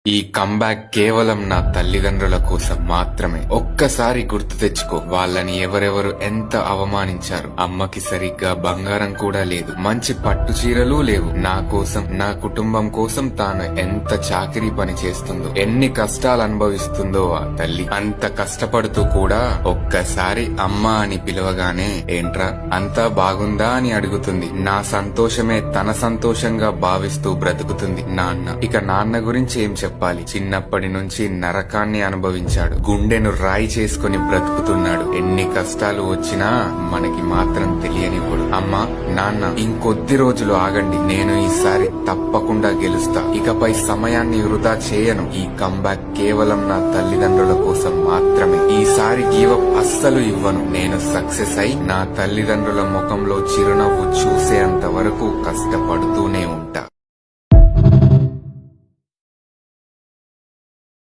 ఈ కంబ్యాక్ కేవలం నా తల్లిదండ్రుల కోసం మాత్రమే. ఒక్కసారి గుర్తు తెచ్చుకో, వాళ్ళని ఎవరెవరు ఎంత అవమానించారు. అమ్మకి సరిగ్గా బంగారం కూడా లేదు, మంచి పట్టు చీరలు లేవు. నా కోసం, నా కుటుంబం కోసం తాను ఎంత చాకిరీ పని చేస్తుందో, ఎన్ని కష్టాలు అనుభవిస్తుందో ఆ తల్లి. అంత కష్టపడుతూ కూడా ఒక్కసారి అమ్మ అని పిలవగానే ఏంట్రా అంతా బాగుందా అని అడుగుతుంది. నా సంతోషమే తన సంతోషంగా భావిస్తూ బ్రతుకుతుంది నాన్న. ఇక నాన్న గురించి ఏం చెప్పాలి? చిన్నప్పటి నుంచి నరకాన్ని అనుభవించాడు, గుండెను రాయి చేసుకుని బ్రతుకుతున్నాడు. ఎన్ని కష్టాలు వచ్చినా మనకి మాత్రం తెలియనివ్వడు. అమ్మా, నాన్న, ఇంకొద్ది రోజులు ఆగండి, నేను ఈసారి తప్పకుండా గెలుస్తా. ఇకపై సమయాన్ని వృధా చేయను. ఈ కంబ్యాక్ కేవలం నా తల్లిదండ్రుల కోసం మాత్రమే. ఈసారి గీవప్ అస్సలు ఇవ్వను. నేను సక్సెస్ అయి నా తల్లిదండ్రుల ముఖంలో చిరునవ్వు చూసేంత వరకు కష్టపడుతూనే ఉంటా.